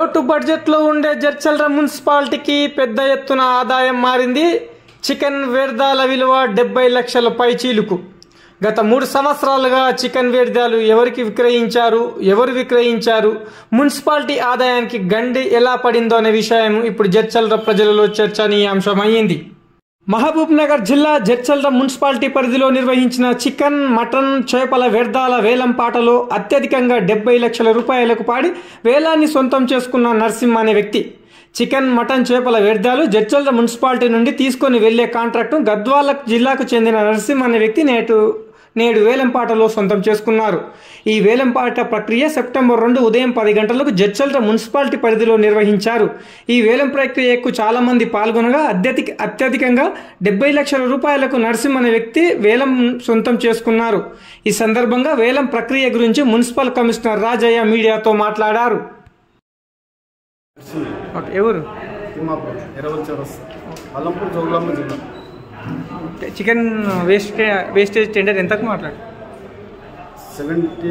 లోటు బడ్జెట్లో ఉండే జడ్చర్ల మున్సిపాలిటీకి పెద్ద ఎత్తున ఆదాయం మారింది. చికెన్ వ్యర్థాల విలువ 70 లక్షల పైచీలుకు. గత 3 సంవత్సరాలుగా చికెన్ వ్యర్థాలు ఎవరు విక్రయించారు, మున్సిపాలిటీ ఆదాయానికి గండి ఎలా పడిందో అనే విషయం ఇప్పుడు జడ్చర్ల ప్రజలలో చర్చనీయాంశమైంది. మహబూబ్ నగర్ జిల్లా జడ్చర్ల మున్సిపాలిటీ పరిధిలో నిర్వహించిన చికెన్, మటన్, చేపల వ్యర్థాల వేలం పాటలో అత్యధికంగా 70 లక్షల రూపాయలకు పాడి వేలాన్ని సొంతం చేసుకున్న నరసింహ అనే వ్యక్తి చికెన్, మటన్, చేపల వ్యర్థాలు జడ్చర్ల మున్సిపాలిటీ నుండి తీసుకొని వెళ్లే కాంట్రాక్టు గద్వాల జిల్లాకు చెందిన నరసింహ అనే వ్యక్తి నేడు వేలంపాటలో సొంతం చేసుకున్నారు. ఈ వేలంపాట ప్రక్రియ సెప్టెంబర్ 2 ఉదయం 10 గంటలకు జడ్చర్ల మున్సిపాలిటీ పరిధిలో నిర్వహించారు. ఈ వేలం ప్రక్రియకు చాలా మంది పాల్గొనగా అత్యధికంగా 70 లక్షల రూపాయలకు నరసింహ అనే వ్యక్తి వేలం సొంతం చేసుకున్నారు. ఈ సందర్భంగా వేలం ప్రక్రియ గురించి మున్సిపల్ కమిషనర్ రాజయ్య మీడియాతో మాట్లాడారు. ఎవరు చికెన్ వేస్టేజ్ టెండర్ ఎంతకు మాట్లాడు? 70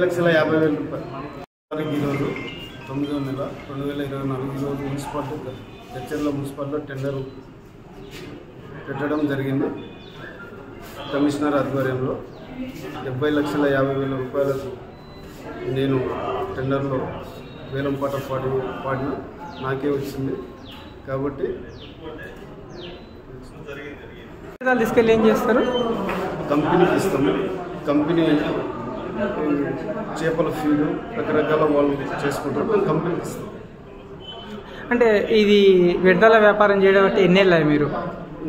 లక్షల 50,000 రూపాయలు. ఈరోజు 9వ నెల 2024 ఈరోజు మున్సిపాలిటీ జడ్చర్ల మున్సిపాలిటీలో టెండర్ పెట్టడం జరిగింది. కమిషనర్ ఆధ్వర్యంలో 70 లక్షల 50,000 రూపాయలకు నేను టెండర్లో వేలం పాట పాడిన నాకే వచ్చింది. కాబట్టి తీసుకెళ్ళి ఏం చేస్తారు? కంపెనీకి ఇస్తాము. కంపెనీ చేపల ఫీలు రకరకాల వాళ్ళు చేసుకుంటారు, మేము కంపెనీకి ఇస్తాం. అంటే ఇది వ్యర్థాల వ్యాపారం చేయడం అంటే ఎన్నేళ్ళ మీరు?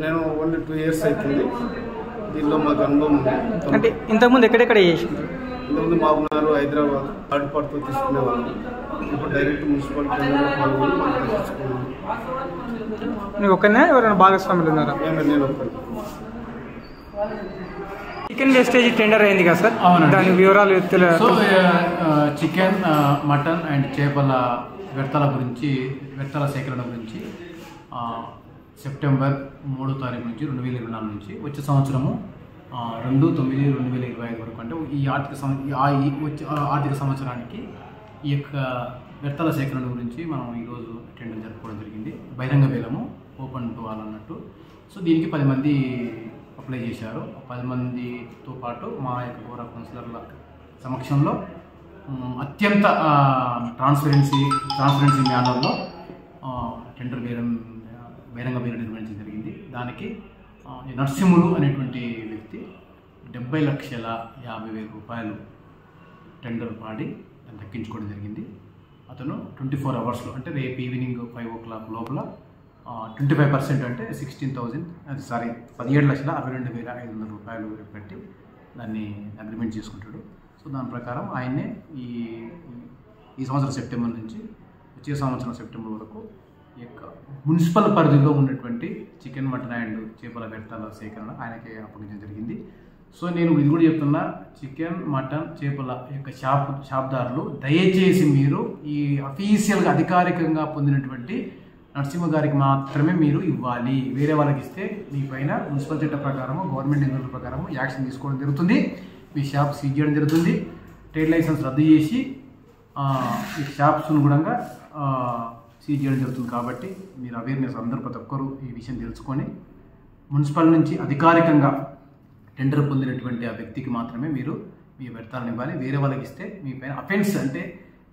నేను ఓన్లీ 2 ఇయర్స్ అవుతుంది. దీనిలో మాకు అనుభవం ఉంది. అంటే ఇంతకుముందు ఎక్కడెక్కడ చేసింది? ఇంతకుముందు మామూలు హైదరాబాద్ థర్డ్ పార్టీతో తీసుకునేవాళ్ళం. ఇప్పుడు డైరెక్ట్ మున్సిపాలిటీ తీసుకున్నాను. నీకు ఒక్కనే ఎవరైనా భాగస్వాములు ఉన్నారా? నేను ఒక్కనే. చికెన్ వేస్టేజ్ టెండర్ అయింది కదా సార్? దాని వివరాలు చికెన్, మటన్ అండ్ చేపల వ్యర్థాల సేకరణ గురించి సెప్టెంబర్ 3వ తారీఖు నుంచి 2024 నుంచి వచ్చే సంవత్సరము 2/9/2025 వరకు, అంటే ఈ ఆర్థిక సంవత్సరానికి ఈ యొక్క వ్యర్థాల సేకరణ గురించి మనం ఈరోజు టెండర్ జరుపుకోవడం జరిగింది. బహిరంగ వేలము, ఓపెన్ టు ఆల్ అన్నట్టు. సో దీనికి 10 మంది అప్లై చేశారు. 10 మందితో పాటు మా యొక్క గౌరవ కౌన్సిలర్ల సమక్షంలో అత్యంత ట్రాన్స్పరెన్సీ మ్యానర్లో టెండర్ బహిరంగ వేలం నిర్వహించడం జరిగింది. దానికి నరసింహులు అనేటువంటి వ్యక్తి 70 లక్షల 50,000 రూపాయలు టెండర్ పాడి దాన్ని దక్కించుకోవడం జరిగింది. అతను 24 అవర్స్లో, అంటే రేపు ఈవినింగ్ 5 o'clock లోపల 25% అంటే 17,62,500 రూపాయలు పెట్టి దాన్ని అగ్రిమెంట్ చేసుకుంటాడు. సో దాని ప్రకారం ఆయన్నే ఈ సంవత్సరం సెప్టెంబర్ నుంచి వచ్చే సంవత్సరం సెప్టెంబర్ వరకు ఈ యొక్క మున్సిపల్ పరిధిలో ఉన్నటువంటి చికెన్, మటన్ అండ్ చేపల వ్యర్థాల సేకరణ ఆయనకే అప్పగించడం జరిగింది. సో నేను ఇది కూడా చెప్తున్నా, చికెన్, మటన్, చేపల యొక్క షాప్దారులు దయచేసి మీరు ఈ అఫీషియల్గా అధికారికంగా పొందినటువంటి నరసింహ గారికి మాత్రమే మీరు ఇవ్వాలి. వేరే వాళ్ళకి ఇస్తే మీ పైన మున్సిపల్ చట్ట ప్రకారము, గవర్నమెంట్ నిబంధనల ప్రకారము యాక్షన్ తీసుకోవడం జరుగుతుంది. మీ షాప్ సీజ్ చేయడం జరుగుతుంది. ట్రేడ్ లైసెన్స్ రద్దు చేసి ఈ షాప్స్ను కూడా సీజ్ చేయడం జరుగుతుంది. కాబట్టి మీరు అవేర్నెస్ అందరూ ప్రతి ఒక్కరూ ఈ విషయం తెలుసుకొని మున్సిపల్ నుంచి అధికారికంగా టెండర్ పొందినటువంటి ఆ వ్యక్తికి మాత్రమే మీరు మీ వ్యర్థాలను ఇవ్వాలి. వేరే వాళ్ళకి ఇస్తే మీ పైన అఫెన్స్, అంటే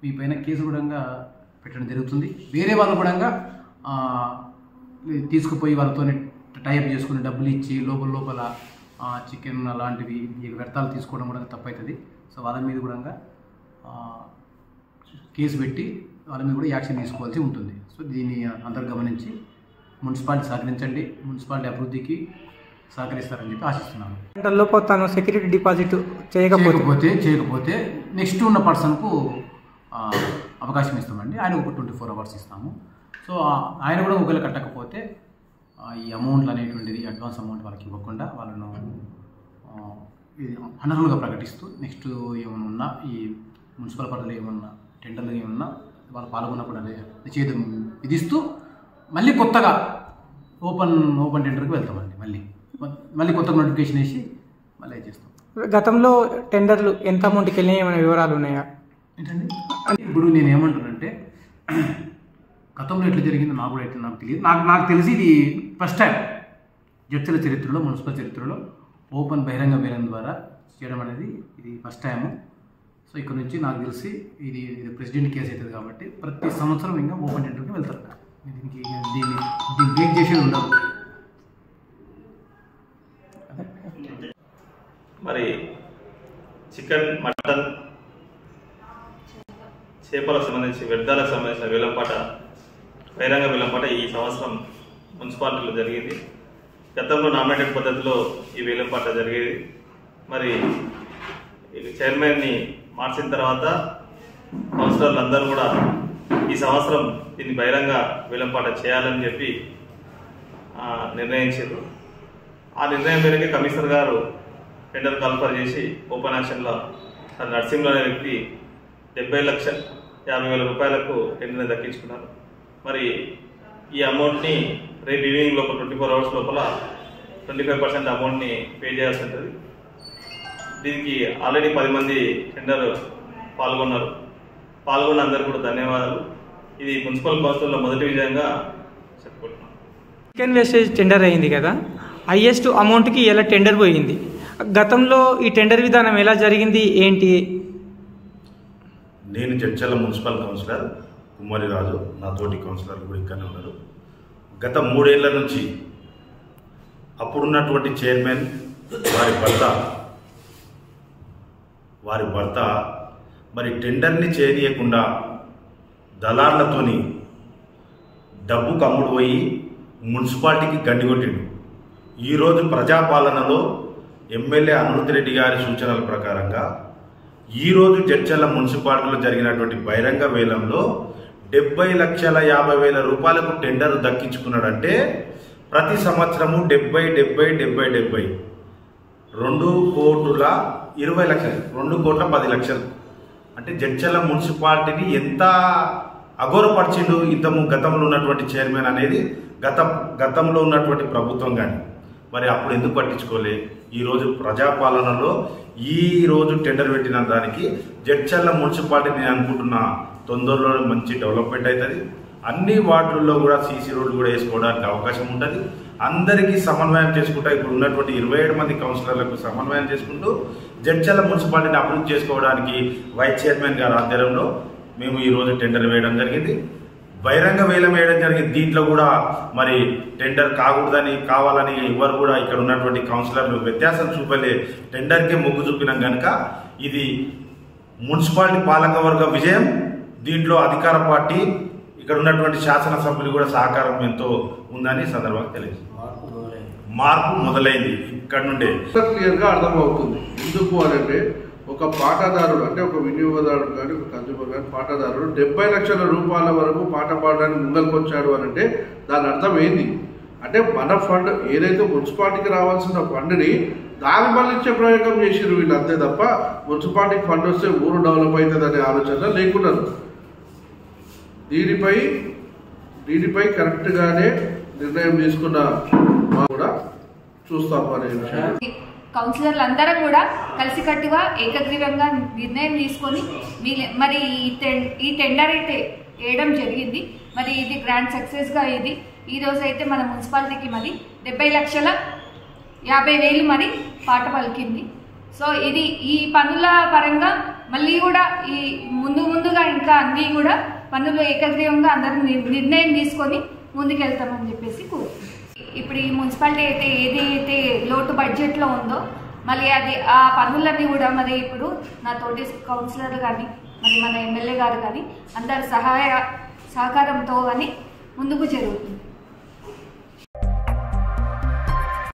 మీ పైన కేసు కూడా పెట్టడం జరుగుతుంది. వేరే వాళ్ళు కూడా తీసుకుపోయి వాళ్ళతో టైప్ చేసుకుని డబ్బులు ఇచ్చి లోపల చికెన్ అలాంటివి ఈ వ్యర్థాలు తీసుకోవడం కూడా తప్పవుతుంది. సో వాళ్ళ మీద కూడా కేసు పెట్టి వాళ్ళ మీద కూడా యాక్షన్ తీసుకోవాల్సి ఉంటుంది. సో దీన్ని అందరూ గమనించి మున్సిపాలిటీ సహకరించండి, మున్సిపాలిటీ అభివృద్ధికి సహకరిస్తారని చెప్పి ఆశిస్తున్నాను. గంటల్లోపు తను సెక్యూరిటీ డిపాజిట్ చేయకపోతే నెక్స్ట్ ఉన్న పర్సన్కు అవకాశం ఇస్తామండి. ఆయన ఒక 24 అవర్స్ ఇస్తాము. సో ఆయన కూడా ఒకవేళ కట్టకపోతే ఈ అమౌంట్లు అనేటువంటిది అడ్వాన్స్ అమౌంట్ వాళ్ళకి ఇవ్వకుండా వాళ్ళను అనర్హులుగా ప్రకటిస్తూ నెక్స్ట్ ఏమైనా ఉన్నా ఈ మున్సిపల్ పరిధిలో ఏమన్నా టెండర్లు ఏమన్నా వాళ్ళు పాల్గొన్నప్పుడు నిషేధం విధిస్తూ మళ్ళీ కొత్తగా ఓపెన్ టెండర్కి వెళ్తామండి. మళ్ళీ కొత్త నోటిఫికేషన్ వేసి మళ్ళీ చేస్తాం. గతంలో టెండర్లు ఎంత అమౌంట్కి వెళ్ళినాయి, ఏమైనా వివరాలు ఉన్నాయా? ఏంటండి ఇప్పుడు నేను ఏమంటానంటే గతంలో ఎట్లా జరిగిందో నాకు కూడా ఎట్లా నాకు తెలియదు. నాకు తెలిసి ఇది ఫస్ట్ టైం జడ్చర్ల చరిత్రలో, మున్సిపల్ చరిత్రలో ఓపెన్ బహిరంగ వేలం ద్వారా చేయడం అనేది ఇది ఫస్ట్ టైము. సో ఇక్కడ నుంచి నాకు తెలిసి ఇది ప్రెసిడెంట్ కేసు అవుతుంది కాబట్టి ప్రతి సంవత్సరం ఇంకా ఓపెన్ టెండర్కి వెళ్తారు. దీన్ని బ్రేక్ చేసేది ఉండదు. మరి చికెన్, మటన్, చేపలకు సంబంధించి వ్యర్థాలకు సంబంధించిన వేలంపాట, బహిరంగ వేలంపాట ఈ సంవత్సరం మున్సిపాలిటీలో జరిగింది. గతంలో నామినేటెడ్ పద్ధతిలో ఈ వేలంపాట జరిగేది. మరి చైర్మన్ని మార్చిన తర్వాత కౌన్సిలర్లు అందరూ కూడా ఈ సంవత్సరం దీన్ని బహిరంగ వేలంపాట చేయాలని చెప్పి నిర్ణయించారు. ఆ నిర్ణయం మేరకే కమిషనర్ గారు టెండర్ కాల్ఫర్ చేసి ఓపెన్ యాక్షన్లో నర్సింహులు అనే వ్యక్తి 70,50,000 రూపాయలకు టెండర్ని దక్కించుకున్నారు. మరి ఈ అమౌంట్ని రేపు ఈవినింగ్ లోపల 24 hours లోపల 25% అమౌంట్ని పే చేయాల్సి ఉంటుంది. దీనికి ఆల్రెడీ 10 మంది టెండర్ పాల్గొన్నారు. పాల్గొన్న అందరికీ కూడా ధన్యవాదాలు. ఇది మున్సిపల్ కౌన్సిల్లో మొదటి విజయంగా చెప్పుకుంటున్నాం. చికెన్ వేస్టేజ్ టెండర్ అయింది కదా, హైయెస్ట్ అమౌంట్కి ఎలా టెండర్ పోయింది? గతంలో ఈ టెండర్ విధానం ఎలా జరిగింది ఏంటి? నేను జడ్చర్ల మున్సిపల్ కౌన్సిలర్ కుమారి రాజు, నా తోటి కౌన్సిలర్లు కూడా ఇక్కడనే ఉన్నారు. గత 3 ఏళ్ల నుంచి అప్పుడున్నటువంటి చైర్మన్ వారి భర్త మరి టెండర్ని చేయనీయకుండా దళార్లతోని డబ్బుకు అమ్ముడు పోయి మున్సిపాలిటీకి గండికొట్టిండు. ఈరోజు ప్రజాపాలనలో ఎమ్మెల్యే అనిరుద్ధ్ రెడ్డి గారి సూచనల ప్రకారంగా ఈరోజు జడ్చర్ల మున్సిపాలిటీలో జరిగినటువంటి బహిరంగ వేలంలో 70,50,000 రూపాయలకు టెండర్ దక్కించుకున్నాడంటే ప్రతి సంవత్సరము 70,70,70,70 2,20,00,000 2,10,00,000 అంటే జడ్చర్ల మున్సిపాలిటీని ఎంత అఘోరపరిచిండు గతంలో ఉన్నటువంటి చైర్మన్ అనేది గతంలో ఉన్నటువంటి ప్రభుత్వం. కానీ మరి అప్పుడు ఎందుకు పట్టించుకోలే? ఈరోజు ప్రజాపాలనలో ఈరోజు టెండర్ పెట్టిన దానికి జడ్చర్ల మున్సిపాలిటీ నేను అనుకుంటున్నా తొందరలో మంచి డెవలప్మెంట్ అవుతుంది. అన్ని వార్డుల్లో కూడా సీసీ రోడ్లు కూడా వేసుకోవడానికి అవకాశం ఉంటుంది. అందరికీ సమన్వయం చేసుకుంటా ఇప్పుడు ఉన్నటువంటి 27 మంది కౌన్సిలర్లకు సమన్వయం చేసుకుంటూ జడ్చర్ల మున్సిపాలిటీని అభివృద్ధి చేసుకోవడానికి వైస్ చైర్మన్ గారి ఆధ్వర్యంలో మేము ఈరోజు టెండర్ వేయడం జరిగింది. బహిరంగ వేలం వేయడం జరిగింది. దీంట్లో కూడా మరి టెండర్ కావాలని ఎవరు కూడా ఇక్కడ ఉన్నటువంటి కౌన్సిలర్లు వ్యత్యాసం చూపలే, టెండర్కే మొగ్గు చూపినాం కనుక ఇది మున్సిపాలిటీ పాలకవర్గ విజయం. దీంట్లో అధికార పార్టీ ఇక్కడ ఉన్నటువంటి శాసనసభ్యులు కూడా సహకారం ఎంతో ఉందని సందర్భంగా తెలియదు. మార్పు మొదలైంది ఇక్కడ నుండే. క్లియర్గా అర్థమవుతుంది. ఎందుకు అనంటే ఒక పాటదారుడు అంటే ఒక వినియోగదారుడు కానీ ఒక కన్జ్యూమర్ కానీ పాటదారుడు 70 లక్షల రూపాయల వరకు పాట పాడడానికి ముందరికి వచ్చాడు అనంటే దాని అర్థం ఏంది అంటే మన ఫండ్ ఏదైతే మున్సిపాలిటీకి రావాల్సిన ఫండ్ని దాని మళ్ళించే ప్రయోగం చేసిరు వీళ్ళు, అంతే తప్ప మున్సిపాలిటీకి ఫండ్ వస్తే ఊరు డెవలప్ అవుతుంది అనే ఆలోచన లేకున్నారు. దీనిపై కరెక్ట్గానే నిర్ణయం తీసుకున్న కూడా చూస్తాము అనే విషయం. కౌన్సిలర్లు అందరం కూడా కలిసికట్టుగా ఏకగ్రీవంగా నిర్ణయం తీసుకొని మరి ఈ టెండర్ అయితే వేయడం జరిగింది. మరి ఇది గ్రాండ్ సక్సెస్గా ఈ రోజు అయితే మన మున్సిపాలిటీకి మరి 70,50,000 మరి పాట పలికింది. సో ఇది ఈ పనుల పరంగా మళ్ళీ కూడా ఈ ముందుగా ఇంకా అన్నీ కూడా పనులు ఏకగ్రీవంగా అందరం నిర్ణయం తీసుకొని ముందుకెళ్తామని చెప్పేసి కోరుతున్నాం. ఇప్పుడు ఈ మున్సిపాలిటీ అయితే ఏదైతే లోటు బడ్జెట్లో ఉందో మళ్ళీ ఆ పనులన్నీ కూడా మరి ఇప్పుడు నా తోటి కౌన్సిలర్ కానీ మరి మన ఎమ్మెల్యే గారు కానీ అందరి సహకారంతో కానీ ముందుకు జరుగుతుంది.